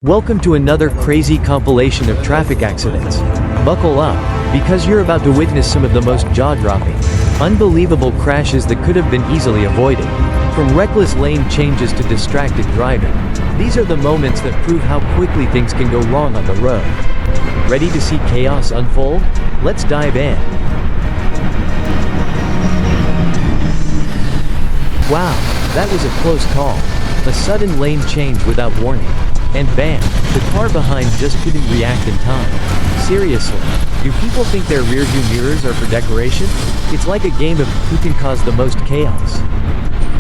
Welcome to another crazy compilation of traffic accidents. Buckle up, because you're about to witness some of the most jaw-dropping, unbelievable crashes that could have been easily avoided. From reckless lane changes to distracted driving, these are the moments that prove how quickly things can go wrong on the road. Ready to see chaos unfold? Let's dive in. Wow, that was a close call. A sudden lane change without warning. And bam, the car behind just couldn't react in time. Seriously, do people think their rearview mirrors are for decoration? It's like a game of who can cause the most chaos.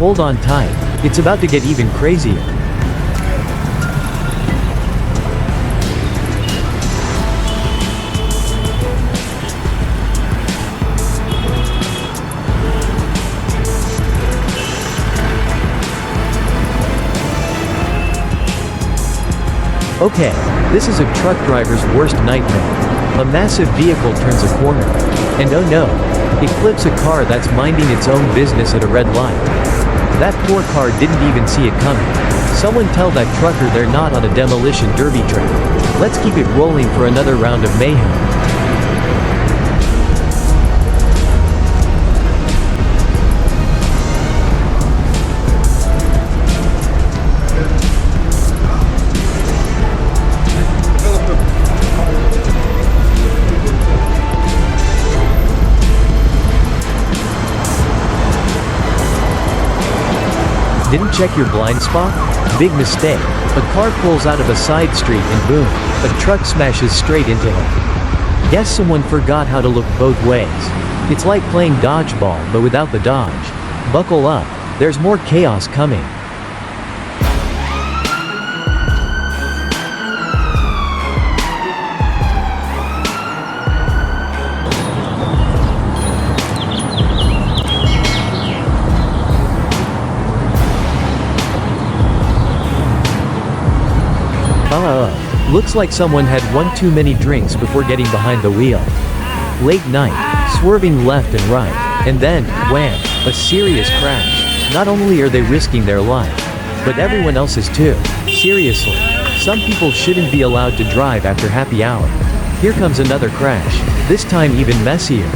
Hold on tight, it's about to get even crazier. Okay, this is a truck driver's worst nightmare. A massive vehicle turns a corner. And oh no, it clips a car that's minding its own business at a red light. That poor car didn't even see it coming. Someone tell that trucker they're not on a demolition derby track. Let's keep it rolling for another round of mayhem. Didn't check your blind spot? Big mistake. A car pulls out of a side street and boom, a truck smashes straight into him. Guess someone forgot how to look both ways. It's like playing dodgeball but without the dodge. Buckle up, there's more chaos coming. Looks like someone had one too many drinks before getting behind the wheel. Late night, swerving left and right, and then, wham, a serious crash. Not only are they risking their life, but everyone else is too. Seriously, some people shouldn't be allowed to drive after happy hour. Here comes another crash, this time even messier.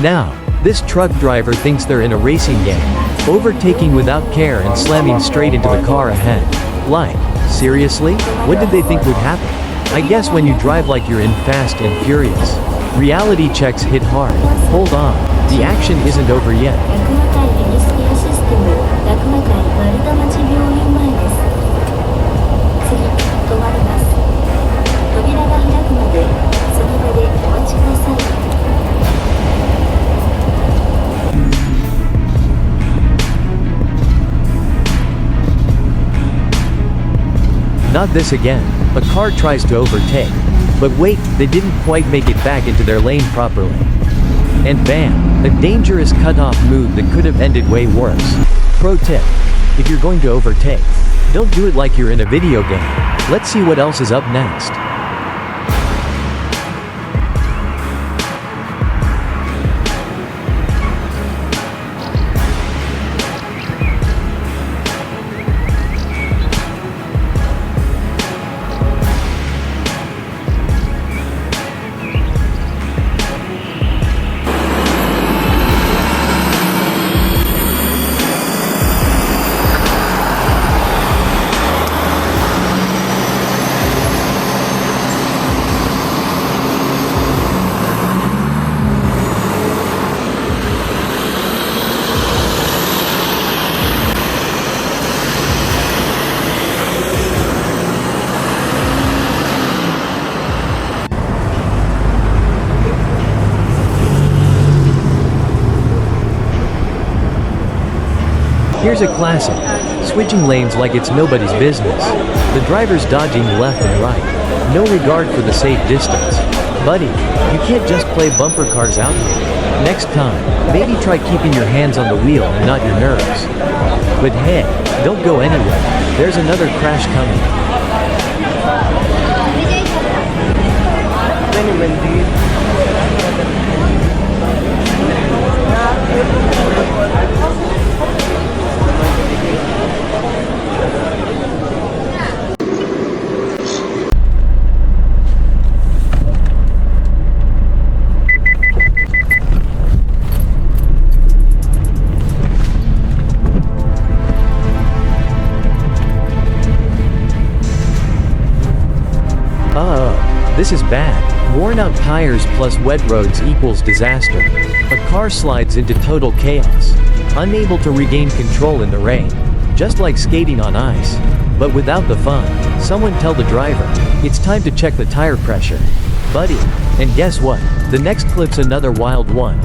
Now, this truck driver thinks they're in a racing game, overtaking without care and slamming straight into the car ahead. Like, seriously? What did they think would happen? I guess when you drive like you're in Fast and Furious. Reality checks hit hard. Hold on, the action isn't over yet. Not this again. A car tries to overtake. But wait, they didn't quite make it back into their lane properly. And bam, a dangerous cutoff move that could have ended way worse. Pro tip: if you're going to overtake, don't do it like you're in a video game. Let's see what else is up next. Here's a classic. Switching lanes like it's nobody's business. The driver's dodging left and right. No regard for the safe distance. Buddy, you can't just play bumper cars out here. Next time, maybe try keeping your hands on the wheel and not your nerves. But hey, don't go anywhere. There's another crash coming. This is bad. Worn out tires plus wet roads equals disaster. A car slides into total chaos. Unable to regain control in the rain. Just like skating on ice. But without the fun. Someone tell the driver. It's time to check the tire pressure. Buddy. And guess what? The next clip's another wild one.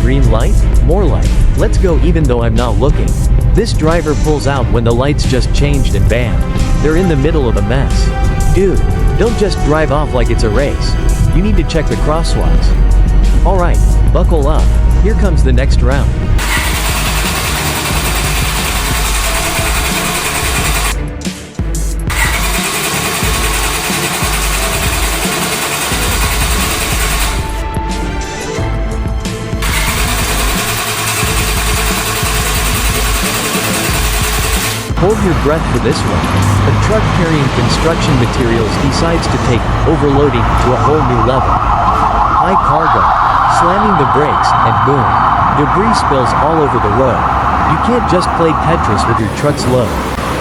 Green light? More light. Let's go even though I'm not looking. This driver pulls out when the lights just changed and bam. They're in the middle of a mess. Dude, don't just drive off like it's a race. You need to check the crosswalks. Alright, buckle up. Here comes the next round. Hold your breath for this one. A truck carrying construction materials decides to take overloading to a whole new level. High cargo, slamming the brakes, and boom. Debris spills all over the road. You can't just play Tetris with your truck's load.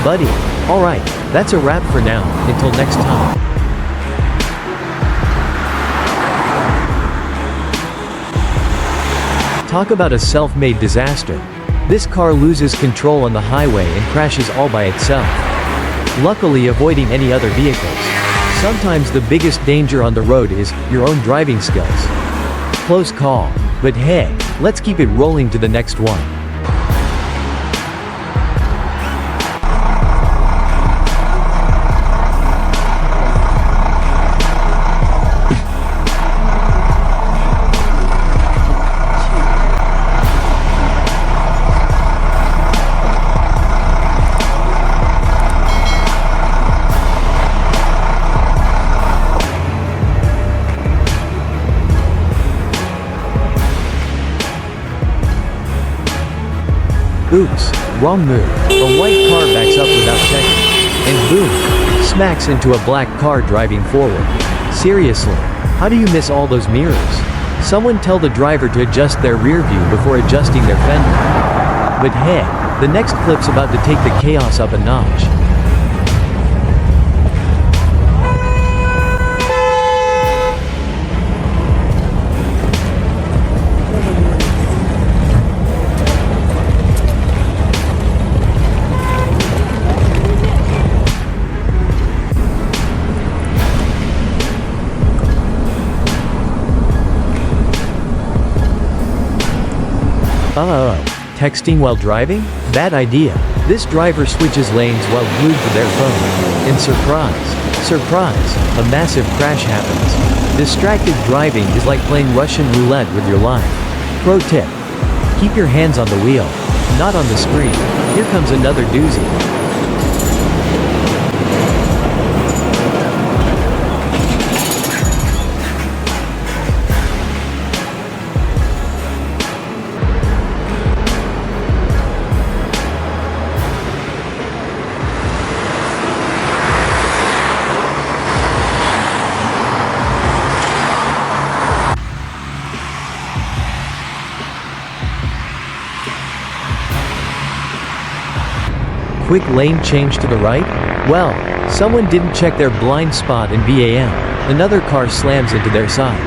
Buddy. Alright, that's a wrap for now, until next time. Talk about a self-made disaster. This car loses control on the highway and crashes all by itself. Luckily avoiding any other vehicles. Sometimes the biggest danger on the road is your own driving skills. Close call. But hey, let's keep it rolling to the next one. Oops, wrong move. A white car backs up without checking. And boom, smacks into a black car driving forward. Seriously, how do you miss all those mirrors? Someone tell the driver to adjust their rear view before adjusting their fender. But hey, the next clip's about to take the chaos up a notch. Texting while driving? Bad idea. This driver switches lanes while glued to their phone. And surprise, a massive crash happens. Distracted driving is like playing Russian roulette with your life. Pro tip. Keep your hands on the wheel, not on the screen. Here comes another doozy. Quick lane change to the right? Well, someone didn't check their blind spot in BAM. Another car slams into their side.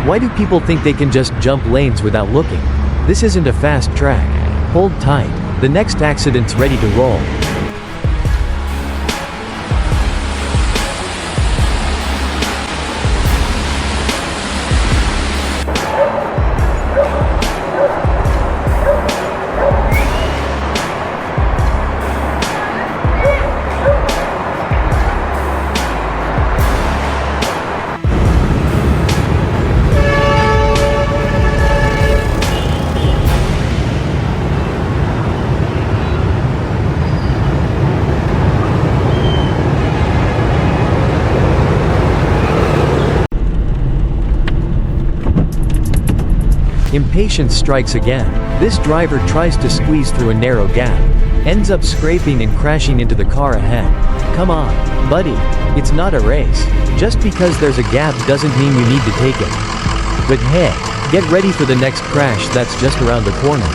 Why do people think they can just jump lanes without looking? This isn't a fast track. Hold tight. The next accident's ready to roll. Impatience strikes again. This driver tries to squeeze through a narrow gap, ends up scraping and crashing into the car ahead. Come on, buddy, it's not a race. Just because there's a gap doesn't mean you need to take it. But hey, get ready for the next crash that's just around the corner.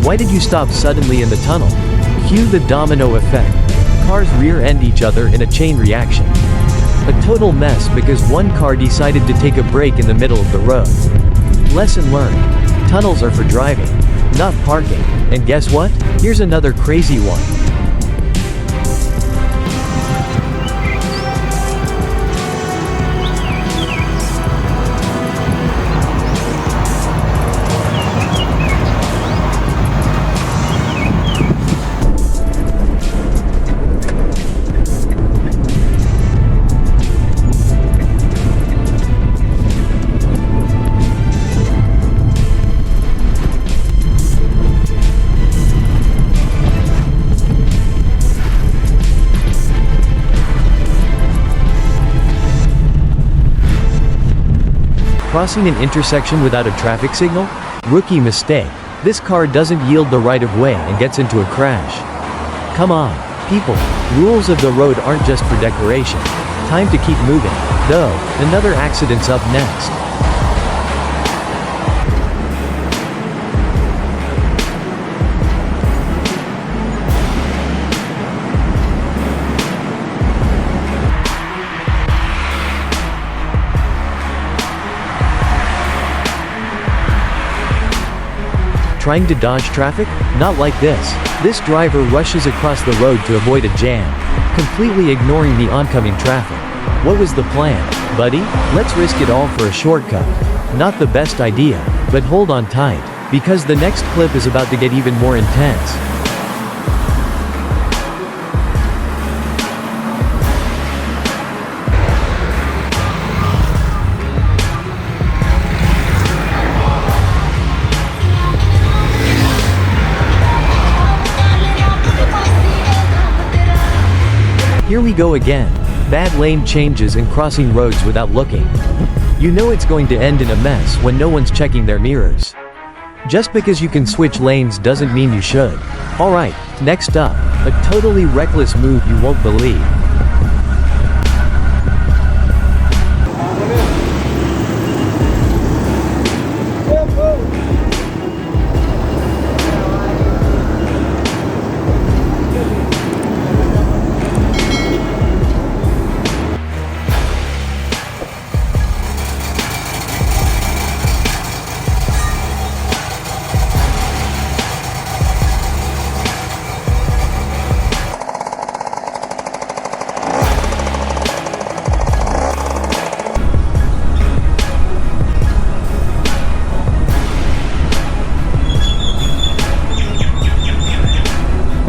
Why did you stop suddenly in the tunnel? Cue the domino effect. Cars rear-end each other in a chain reaction. A total mess because one car decided to take a break in the middle of the road. Lesson learned. Tunnels are for driving, not parking. And guess what? Here's another crazy one. Crossing an intersection without a traffic signal? Rookie mistake. This car doesn't yield the right of way and gets into a crash. Come on, people. Rules of the road aren't just for decoration. Time to keep moving. Though, another accident's up next. Trying to dodge traffic? Not like this. This driver rushes across the road to avoid a jam, completely ignoring the oncoming traffic. What was the plan, buddy? Let's risk it all for a shortcut. Not the best idea, but hold on tight, because the next clip is about to get even more intense. Here we go again. Bad lane changes and crossing roads without looking. You know it's going to end in a mess when no one's checking their mirrors. Just because you can switch lanes doesn't mean you should. Alright, next up, a totally reckless move you won't believe.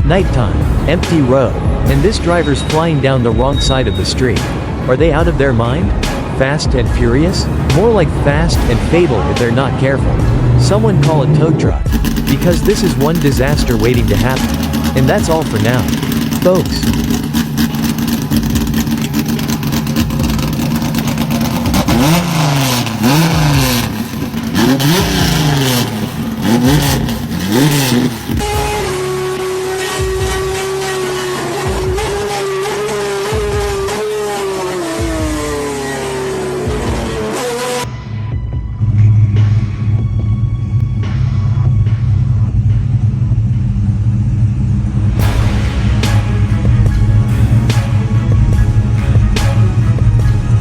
Nighttime, empty road, and this driver's flying down the wrong side of the street. Are they out of their mind? Fast and furious? More like fast and fatal if they're not careful. Someone call a tow truck. Because this is one disaster waiting to happen. And that's all for now, folks.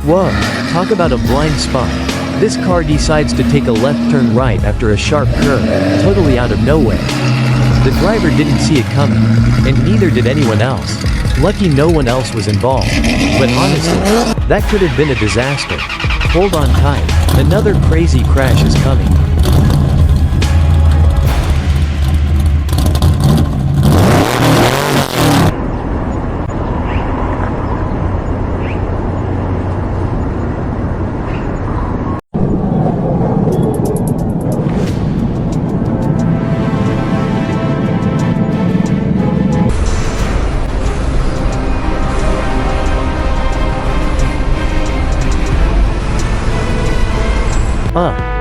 Whoa, talk about a blind spot. This car decides to take a left turn right after a sharp curve, totally out of nowhere. The driver didn't see it coming, and neither did anyone else. Lucky no one else was involved. But honestly, that could have been a disaster. Hold on tight, another crazy crash is coming.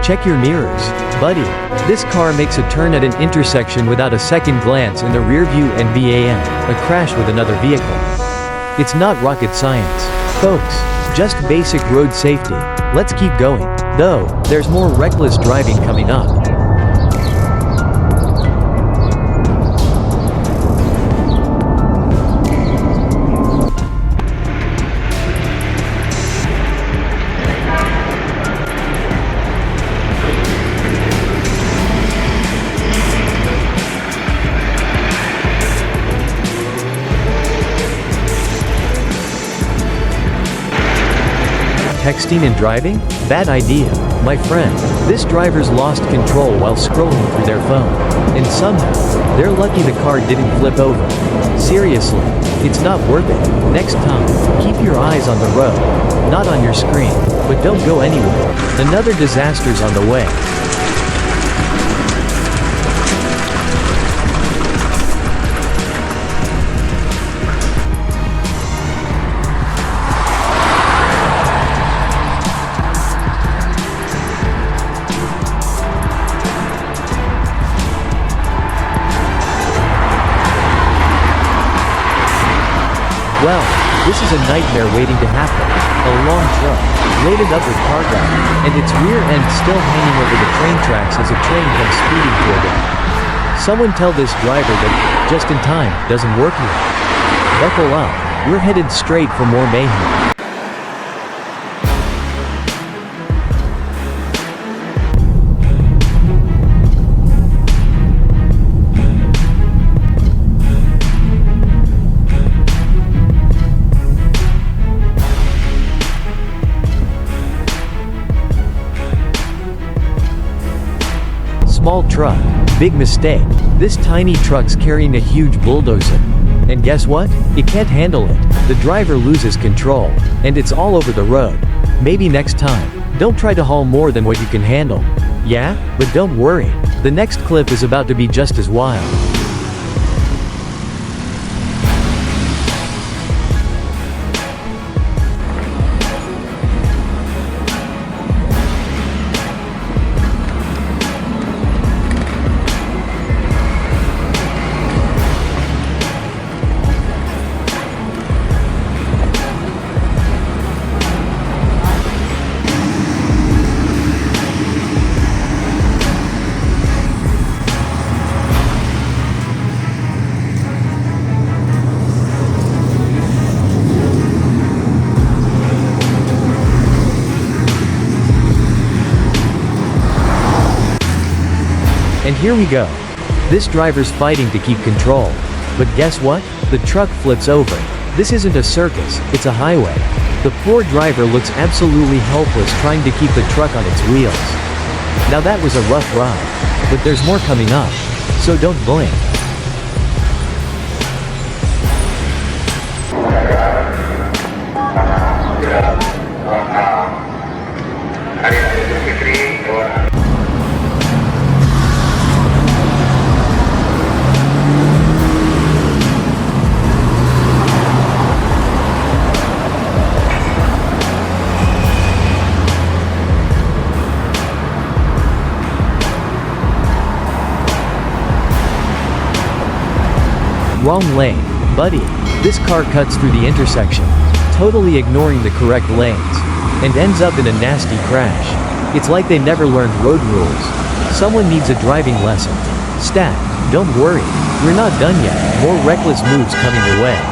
Check your mirrors, buddy. This car makes a turn at an intersection without a second glance in the rear view and bam, a crash with another vehicle. It's not rocket science, folks, just basic road safety. Let's keep going, though, there's more reckless driving coming up. Texting and driving? Bad idea, my friend. This driver's lost control while scrolling through their phone. And somehow, they're lucky the car didn't flip over. Seriously, it's not worth it. Next time, keep your eyes on the road, not on your screen. But don't go anywhere. Another disaster's on the way. Well, this is a nightmare waiting to happen. A long truck, loaded up with cargo, and its rear end still hanging over the train tracks as a train comes speeding toward it. Someone tell this driver that just in time doesn't work here. Buckle up, we're headed straight for more mayhem. Small truck, big mistake. This tiny truck's carrying a huge bulldozer. And guess what? It can't handle it. The driver loses control, and it's all over the road. Maybe next time, don't try to haul more than what you can handle. Yeah? But don't worry, the next clip is about to be just as wild. And here we go. This driver's fighting to keep control. But guess what? The truck flips over. This isn't a circus, it's a highway. The poor driver looks absolutely helpless trying to keep the truck on its wheels. Now that was a rough ride. But there's more coming up. So don't blink. Wrong lane, buddy. This car cuts through the intersection, totally ignoring the correct lanes, and ends up in a nasty crash. It's like they never learned road rules. Someone needs a driving lesson. Stat, don't worry, we're not done yet. More reckless moves coming your way.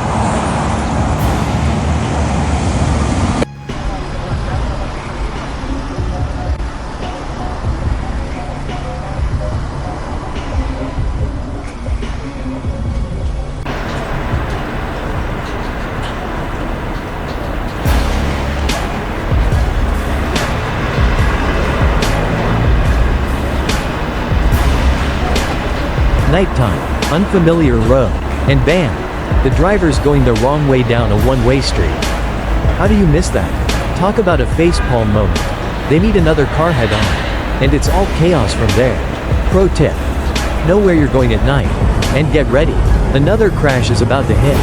Nighttime, unfamiliar road, and bam! The driver's going the wrong way down a one-way street. How do you miss that? Talk about a facepalm moment. They meet another car head-on, and it's all chaos from there. Pro tip: know where you're going at night, and get ready. Another crash is about to hit.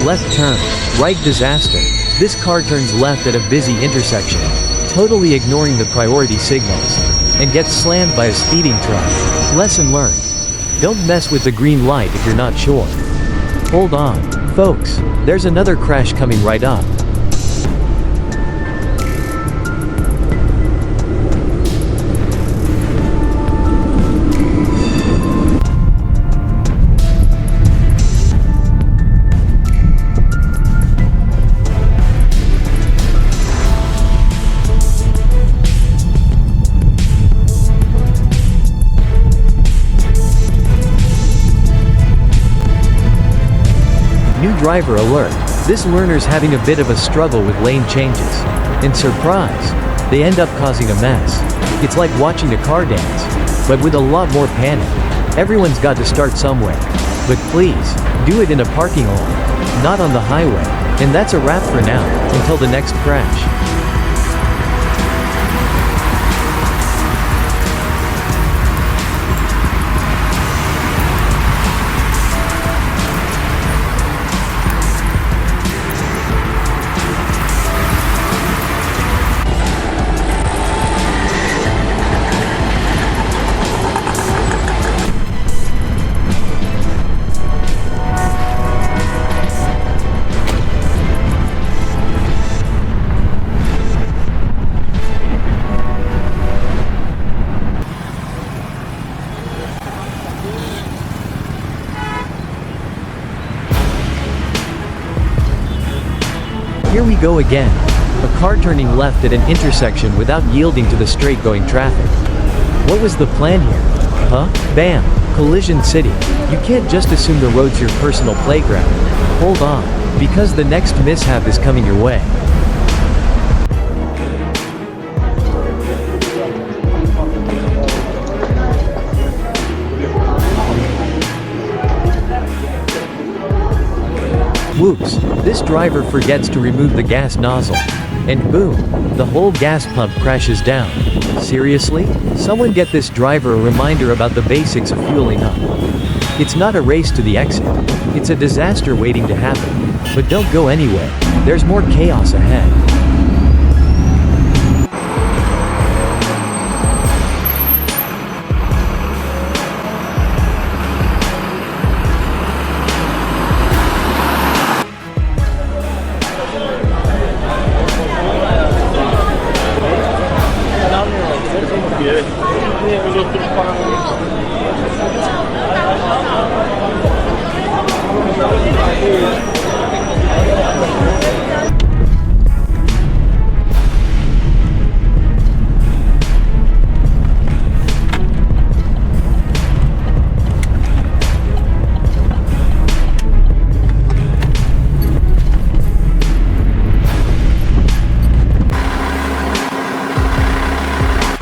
Left turn, right disaster. This car turns left at a busy intersection, totally ignoring the priority signals, and gets slammed by a speeding truck. Lesson learned. Don't mess with the green light if you're not sure. Hold on, folks, there's another crash coming right up. New driver alert. This learner's having a bit of a struggle with lane changes. And surprise, they end up causing a mess. It's like watching a car dance, but with a lot more panic. Everyone's got to start somewhere. But please, do it in a parking lot, not on the highway. And that's a wrap for now, until the next crash. Here we go again. A car turning left at an intersection without yielding to the straight-going traffic. What was the plan here? Huh? Bam! Collision City. You can't just assume the road's your personal playground. Hold on, because the next mishap is coming your way. Whoops, this driver forgets to remove the gas nozzle. And boom, the whole gas pump crashes down. Seriously? Someone get this driver a reminder about the basics of fueling up. It's not a race to the exit. It's a disaster waiting to happen. But don't go anywhere. There's more chaos ahead.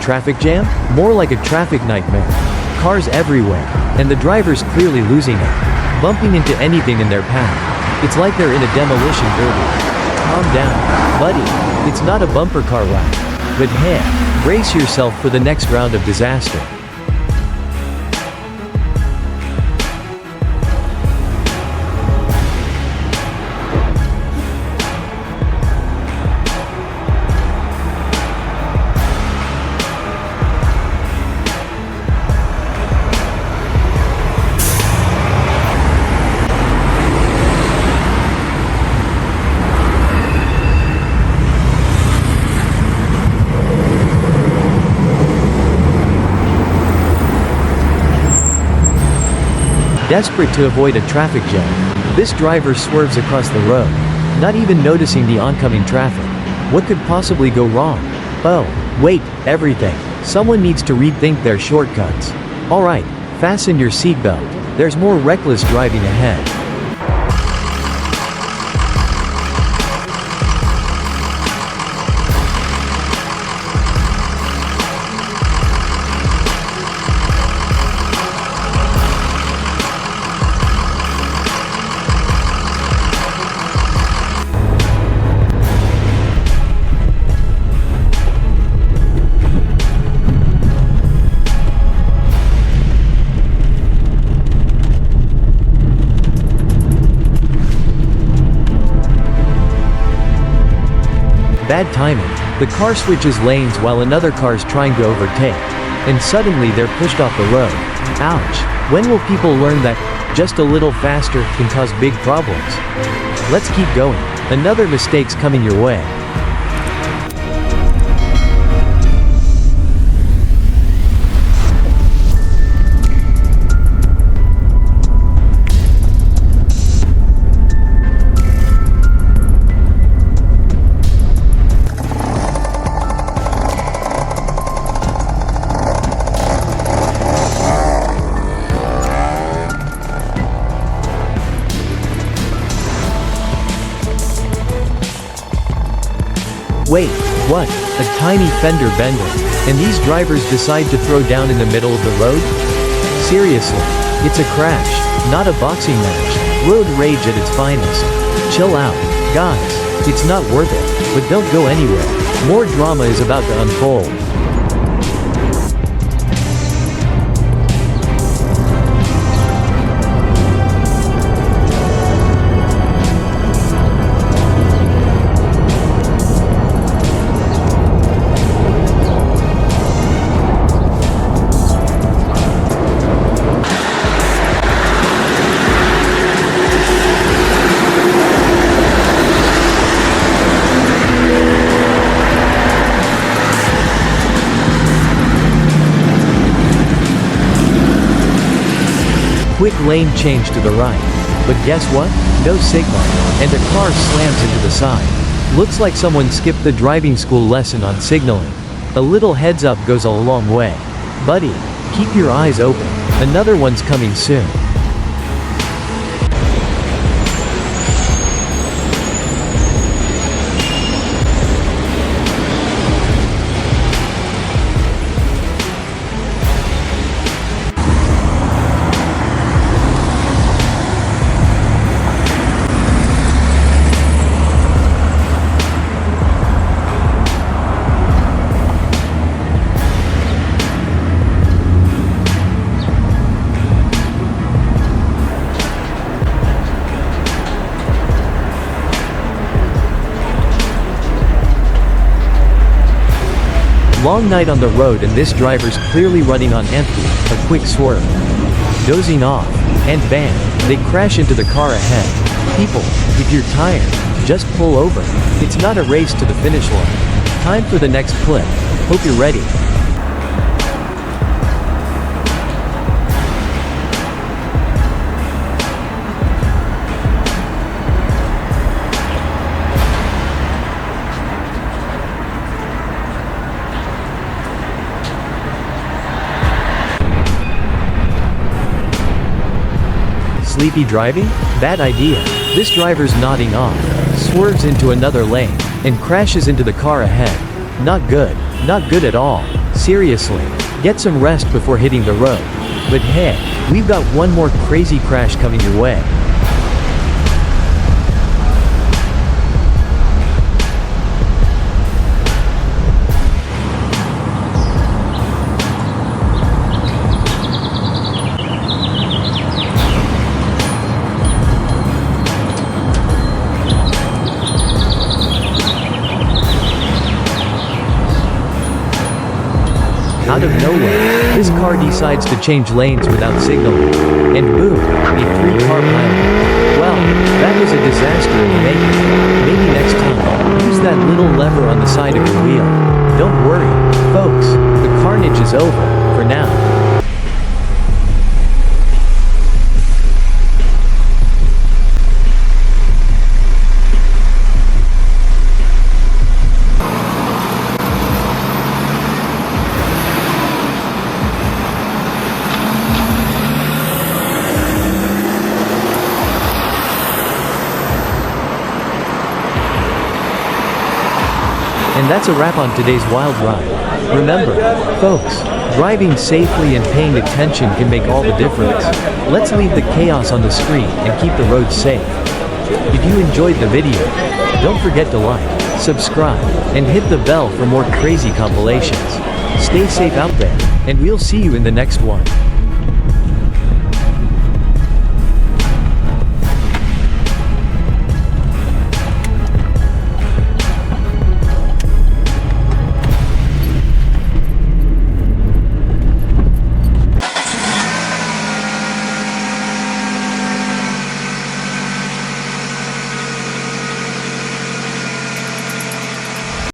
Traffic jam? More like a traffic nightmare. Cars everywhere, and the driver's clearly losing it, bumping into anything in their path. It's like they're in a demolition derby. Calm down, buddy. It's not a bumper car ride. But hey, brace yourself for the next round of disaster. Desperate to avoid a traffic jam, this driver swerves across the road, not even noticing the oncoming traffic. What could possibly go wrong? Oh, wait, everything. Someone needs to rethink their shortcuts. Alright, fasten your seatbelt. There's more reckless driving ahead. Bad timing. The car switches lanes while another car's trying to overtake. And suddenly they're pushed off the road. Ouch. When will people learn that just a little faster can cause big problems? Let's keep going. Another mistake's coming your way. Wait, what? A tiny fender bender. And these drivers decide to throw down in the middle of the road? Seriously, it's a crash, not a boxing match. Road rage at its finest. Chill out, guys. It's not worth it, but don't go anywhere. More drama is about to unfold. Quick lane change to the right. But guess what? No signal, and a car slams into the side. Looks like someone skipped the driving school lesson on signaling. A little heads up goes a long way. Buddy, keep your eyes open. Another one's coming soon. Long night on the road and this driver's clearly running on empty, a quick swerve. Dozing off, and bam, they crash into the car ahead. People, if you're tired, just pull over. It's not a race to the finish line. Time for the next clip. Hope you're ready. Sleepy driving? Bad idea. This driver's nodding off, swerves into another lane, and crashes into the car ahead. Not good. Not good at all. Seriously. Get some rest before hitting the road. But hey, we've got one more crazy crash coming your way. Out of nowhere, this car decides to change lanes without signaling. And boom, a 3-car pileup. Well, that was a disaster in the making. Maybe next time, use that little lever on the side of your wheel. Don't worry, folks, the carnage is over, for now. And that's a wrap on today's wild ride. Remember, folks, driving safely and paying attention can make all the difference. Let's leave the chaos on the screen and keep the roads safe. If you enjoyed the video, don't forget to like, subscribe, and hit the bell for more crazy compilations. Stay safe out there, and we'll see you in the next one.